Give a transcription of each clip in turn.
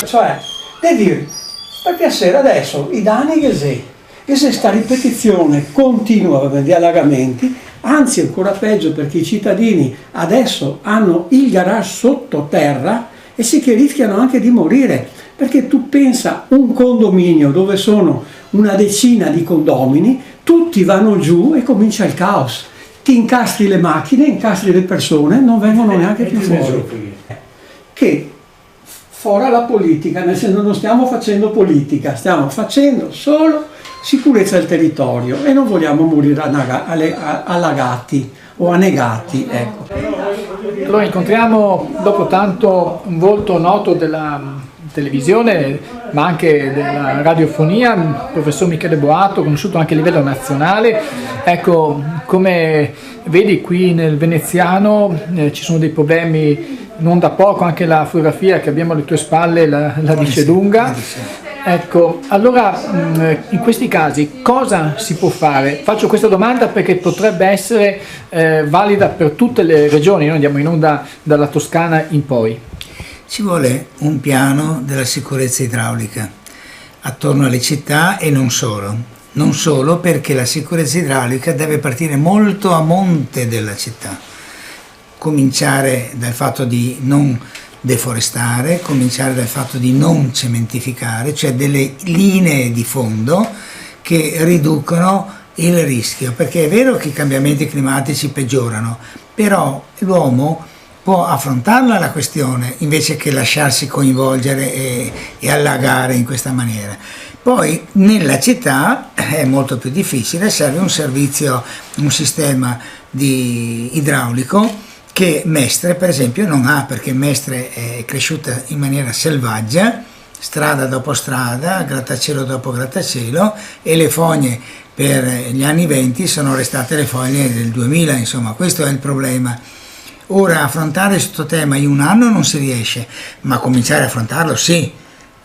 Cioè, devi, per piacere adesso, i danni che se sta ripetizione continua di allagamenti, anzi ancora peggio perché i cittadini adesso hanno il garage sottoterra e sì che rischiano anche di morire, perché tu pensa un condominio dove sono una decina di condomini, tutti vanno giù e comincia il caos. Ti incastri le macchine, incastri le persone, non vengono neanche più fuori. Che fora la politica, nel senso non stiamo facendo politica, stiamo facendo solo sicurezza del territorio e non vogliamo morire allagati o annegati. Ecco. Allora incontriamo dopo tanto un volto noto della televisione ma anche della radiofonia, il professor Michele Boato, conosciuto anche a livello nazionale. Ecco, come vedi qui nel veneziano ci sono dei problemi non da poco, anche la fotografia che abbiamo alle tue spalle la dice lunga. Ecco, allora in questi casi cosa si può fare? Faccio questa domanda perché potrebbe essere valida per tutte le regioni, noi andiamo in onda dalla Toscana in poi. Ci vuole un piano della sicurezza idraulica attorno alle città e non solo perché la sicurezza idraulica deve partire molto a monte della città, cominciare dal fatto di non deforestare, cominciare dal fatto di non cementificare, cioè delle linee di fondo che riducono il rischio, perché è vero che i cambiamenti climatici peggiorano, però l'uomo può affrontarla la questione invece che lasciarsi coinvolgere e allagare in questa maniera. Poi nella città è molto più difficile, serve un servizio, un sistema idraulico che Mestre per esempio non ha, perché Mestre è cresciuta in maniera selvaggia, strada dopo strada, grattacielo dopo grattacielo, e le fogne per gli anni 20 sono restate le foglie del 2000, insomma questo è il problema. Ora affrontare questo tema in un anno non si riesce, ma cominciare a affrontarlo sì,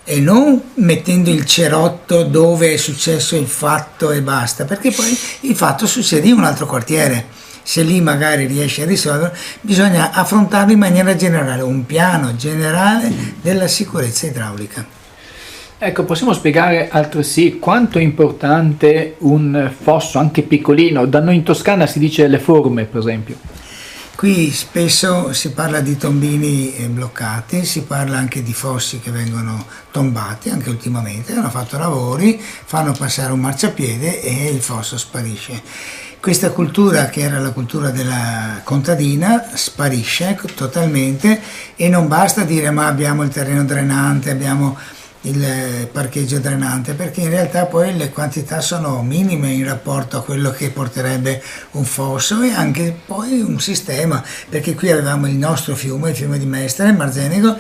e non mettendo il cerotto dove è successo il fatto e basta, perché poi il fatto succede in un altro quartiere. Se lì magari riesce a risolvere, bisogna affrontarlo in maniera generale, un piano generale della sicurezza idraulica. Ecco, possiamo spiegare altresì quanto è importante un fosso, anche piccolino? Da noi in Toscana si dice le forme, per esempio. Qui spesso si parla di tombini bloccati, si parla anche di fossi che vengono tombati, anche ultimamente hanno fatto lavori, fanno passare un marciapiede e il fosso sparisce. Questa cultura, che era la cultura della contadina, sparisce totalmente, e non basta dire ma abbiamo il terreno drenante, abbiamo il parcheggio drenante, perché in realtà poi le quantità sono minime in rapporto a quello che porterebbe un fosso, e anche poi un sistema, perché qui avevamo il nostro fiume, il fiume di Mestre, il Marzenego,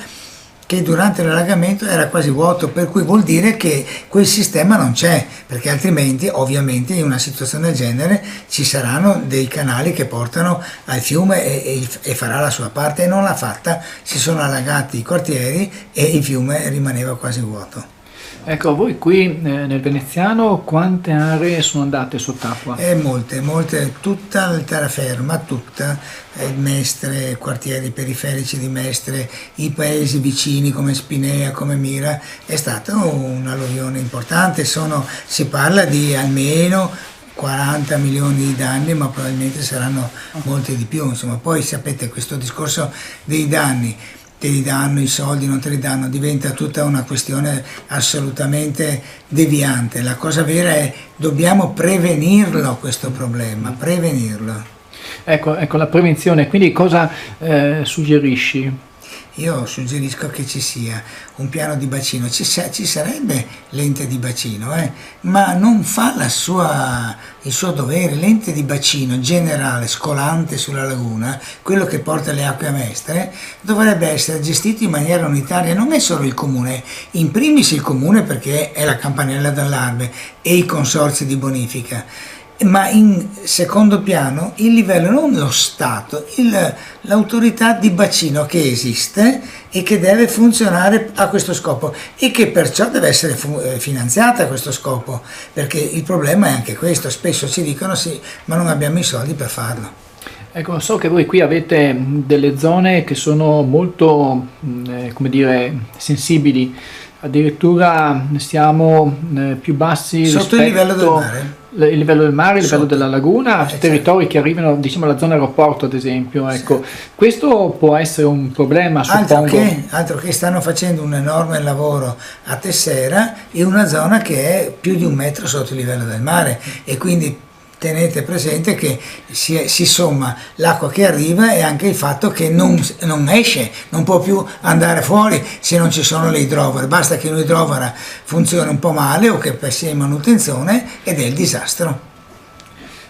che durante l'allagamento era quasi vuoto, per cui vuol dire che quel sistema non c'è, perché altrimenti ovviamente in una situazione del genere ci saranno dei canali che portano al fiume e farà la sua parte, e non l'ha fatta, si sono allagati i quartieri e il fiume rimaneva quasi vuoto. Ecco, voi qui nel veneziano quante aree sono andate sott'acqua? Molte, tutta la terraferma, tutta, Mestre, quartieri periferici di Mestre, i paesi vicini come Spinea, come Mira, è stata un'alluvione importante, si parla di almeno 40 milioni di danni, ma probabilmente saranno molti di più, insomma. Poi sapete, questo discorso dei danni, te li danno i soldi, non te li danno, diventa tutta una questione assolutamente deviante. La cosa vera è dobbiamo prevenirlo questo problema, prevenirlo. Ecco la prevenzione, quindi cosa suggerisci? Io suggerisco che ci sia un piano di bacino, ci sarebbe l'ente di bacino, ma non fa il suo dovere. L'ente di bacino generale, scolante sulla laguna, quello che porta le acque a Mestre, dovrebbe essere gestito in maniera unitaria. Non è solo il comune, in primis il comune perché è la campanella d'allarme, e i consorzi di bonifica, ma in secondo piano il livello, non lo Stato, l'autorità di bacino che esiste e che deve funzionare a questo scopo, e che perciò deve essere finanziata a questo scopo, perché il problema è anche questo: spesso ci dicono sì, ma non abbiamo i soldi per farlo. Ecco, so che voi qui avete delle zone che sono molto, come dire, sensibili, addirittura siamo più bassi Sotto il livello del mare. Il livello del mare, il livello Sotto. della laguna, territori che arrivano, diciamo, alla zona aeroporto, ad esempio. Ecco, questo può essere un problema, suppongo. Altro che stanno facendo un enorme lavoro a Tessera in una zona che è più di 1 metro sotto il livello del mare, e quindi tenete presente che si somma l'acqua che arriva e anche il fatto che non esce, non può più andare fuori se non ci sono le idrovore. Basta che un'idrovora funzioni un po' male o che sia in manutenzione ed è il disastro.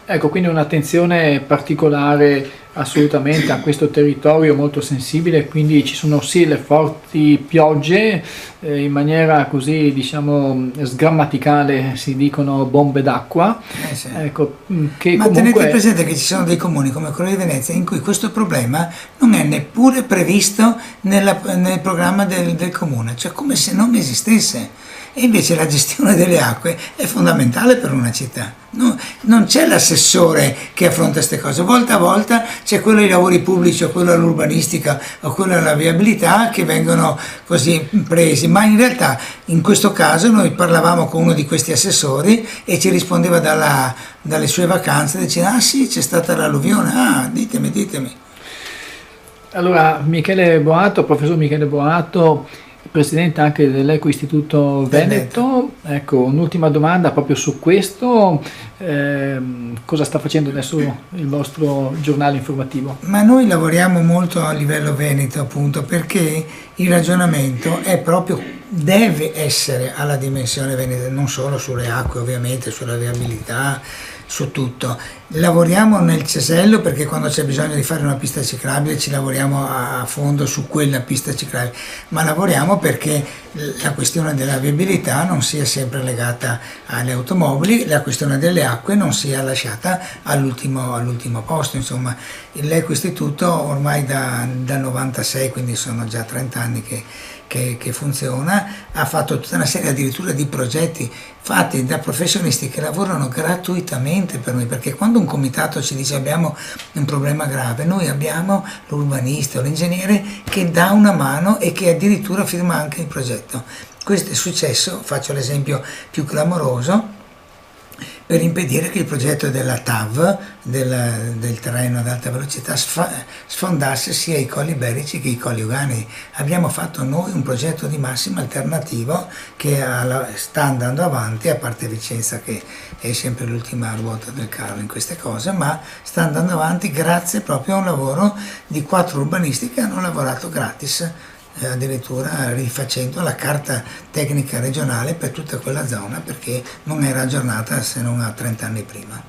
Ecco, quindi un'attenzione particolare assolutamente a questo territorio molto sensibile, quindi ci sono sì le forti piogge, in maniera così, diciamo, sgrammaticale si dicono bombe d'acqua. Sì. Ecco, che Ma comunque... tenete presente che ci sono dei comuni come quello di Venezia in cui questo problema non è neppure previsto nel programma del comune, cioè come se non esistesse. E invece la gestione delle acque è fondamentale per una città. Non c'è l'assessore che affronta queste cose, volta a volta c'è quello dei lavori pubblici o quello dell'urbanistica o quello della viabilità che vengono così presi, ma in realtà in questo caso noi parlavamo con uno di questi assessori e ci rispondeva dalle sue vacanze, diceva: ah sì, c'è stata l'alluvione, ditemi. Allora, professor Michele Boato, presidente anche dell'Eco Istituto Veneto, ecco, un'ultima domanda proprio su questo, cosa sta facendo adesso il vostro giornale informativo? Ma noi lavoriamo molto a livello veneto, appunto, perché il ragionamento è proprio, deve essere alla dimensione veneta, non solo sulle acque ovviamente, sulla viabilità, su tutto. Lavoriamo nel cesello perché quando c'è bisogno di fare una pista ciclabile ci lavoriamo a fondo su quella pista ciclabile, ma lavoriamo perché la questione della viabilità non sia sempre legata alle automobili, la questione delle acque non sia lasciata all'ultimo posto. Insomma, l'Eco Istituto ormai dal 96, quindi sono già 30 anni che funziona, ha fatto tutta una serie addirittura di progetti fatti da professionisti che lavorano gratuitamente per noi, perché quando un comitato ci dice abbiamo un problema grave, noi abbiamo l'urbanista o l'ingegnere che dà una mano e che addirittura firma anche il progetto. Questo è successo, faccio l'esempio più clamoroso, per impedire che il progetto della TAV, del treno ad alta velocità, sfondasse sia i colli Berici che i colli Euganei. Abbiamo fatto noi un progetto di massima alternativo che sta andando avanti, a parte Vicenza che è sempre l'ultima ruota del carro in queste cose, ma sta andando avanti grazie proprio a un lavoro di 4 urbanisti che hanno lavorato gratis, addirittura rifacendo la carta tecnica regionale per tutta quella zona, perché non era aggiornata se non a 30 anni prima.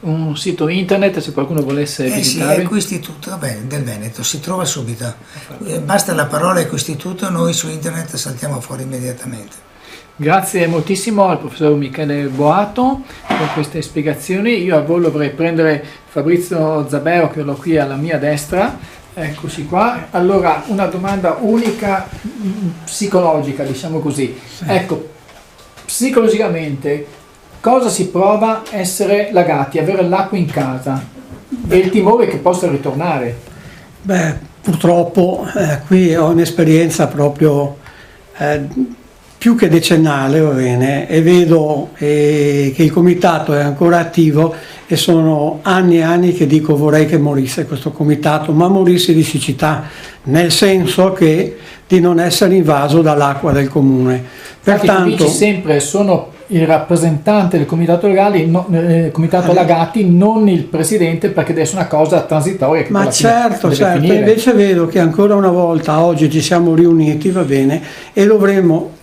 Un sito internet, se qualcuno volesse visitare? Sì, Eco Istituto del Veneto, si trova subito. Basta la parola Eco Istituto, noi su internet saltiamo fuori immediatamente. Grazie moltissimo al professor Michele Boato per queste spiegazioni. Io a volo vorrei prendere Fabrizio Zabeo, che l'ho qui alla mia destra. Eccoci qua. Allora, una domanda unica, psicologica, diciamo così. Sì. Ecco, psicologicamente, cosa si prova a essere lagati, avere l'acqua in casa e il timore che possa ritornare? Beh, purtroppo qui ho un'esperienza proprio più che decennale, va bene, e vedo che il comitato è ancora attivo e sono anni e anni che dico vorrei che morisse questo comitato, ma morisse di siccità, nel senso che di non essere invaso dall'acqua del comune. Pertanto, tu dici sempre sono il rappresentante del comitato comitato Lagati, non il presidente, perché deve essere una cosa transitoria che ma certo, invece vedo che ancora una volta oggi ci siamo riuniti, va bene, e dovremmo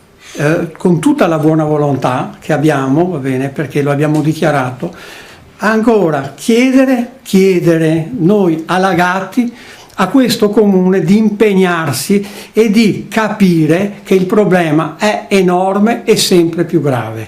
con tutta la buona volontà che abbiamo, va bene, perché lo abbiamo dichiarato, ancora chiedere noi a Lagati, a questo comune, di impegnarsi e di capire che il problema è enorme e sempre più grave,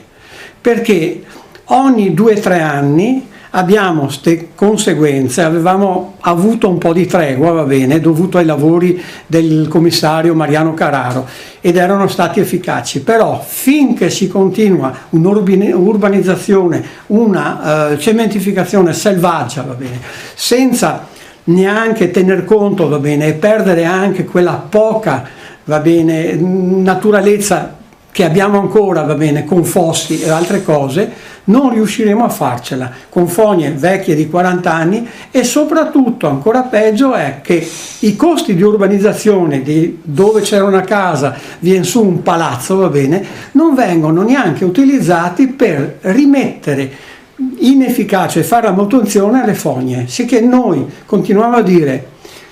perché ogni 2 o 3 anni abbiamo queste conseguenze, avevamo avuto un po' di tregua, va bene, dovuto ai lavori del commissario Mariano Carraro, ed erano stati efficaci, però finché si continua un'urbanizzazione, una cementificazione selvaggia, va bene, senza neanche tener conto, va bene, e perdere anche quella poca, va bene, naturalezza che abbiamo ancora, va bene, con fossi e altre cose, non riusciremo a farcela con fogne vecchie di 40 anni, e soprattutto ancora peggio è che i costi di urbanizzazione di dove c'era una casa viene su un palazzo, va bene, non vengono neanche utilizzati per rimettere in efficacia e fare la manutenzione alle fogne, sicché noi continuiamo a dire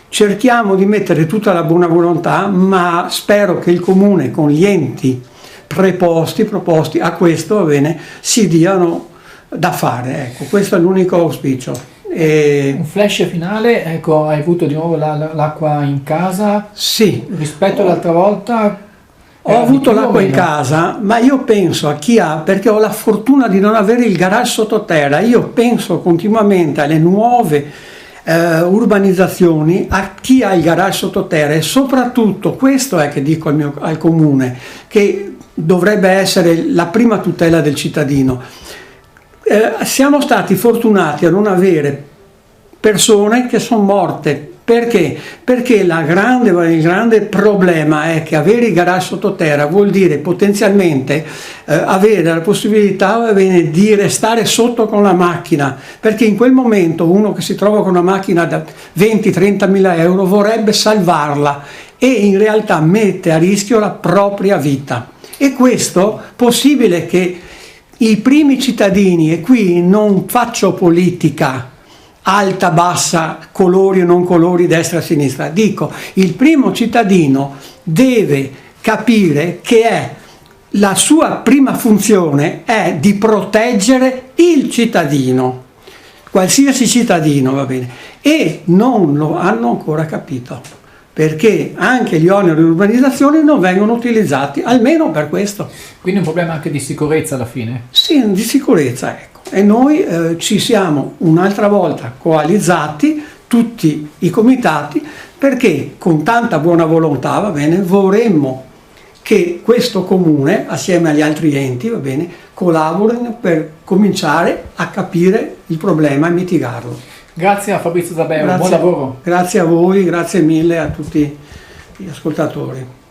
cerchiamo di mettere tutta la buona volontà, ma spero che il comune con gli enti proposti a questo, va bene, si diano da fare, ecco, questo è l'unico auspicio. Un flash finale, ecco, hai avuto di nuovo l'acqua in casa? Sì. Rispetto all'altra volta? Ho avuto l'acqua in casa, ma io penso a chi ha, perché ho la fortuna di non avere il garage sottoterra, io penso continuamente alle nuove urbanizzazioni, a chi ha il garage sottoterra, e soprattutto questo è che dico al comune, che dovrebbe essere la prima tutela del cittadino. Siamo stati fortunati a non avere persone che sono morte. Perché? Perché il grande problema è che avere i garage sottoterra vuol dire potenzialmente avere la possibilità, bene, di restare sotto con la macchina, perché in quel momento uno che si trova con una macchina da 20-30 mila euro vorrebbe salvarla e in realtà mette a rischio la propria vita. E questo possibile che i primi cittadini, e qui non faccio politica alta, bassa, colori o non colori, destra, sinistra, dico il primo cittadino deve capire che la sua prima funzione è di proteggere il cittadino, qualsiasi cittadino, va bene, e non lo hanno ancora capito, perché anche gli oneri di urbanizzazione non vengono utilizzati, almeno per questo. Quindi un problema anche di sicurezza alla fine? Sì, di sicurezza, ecco. E noi ci siamo un'altra volta coalizzati, tutti i comitati, perché con tanta buona volontà, va bene, vorremmo che questo comune, assieme agli altri enti, va bene, collaborino per cominciare a capire il problema e mitigarlo. Grazie a Fabrizio Zabeo, buon lavoro. Grazie a voi, grazie mille a tutti gli ascoltatori.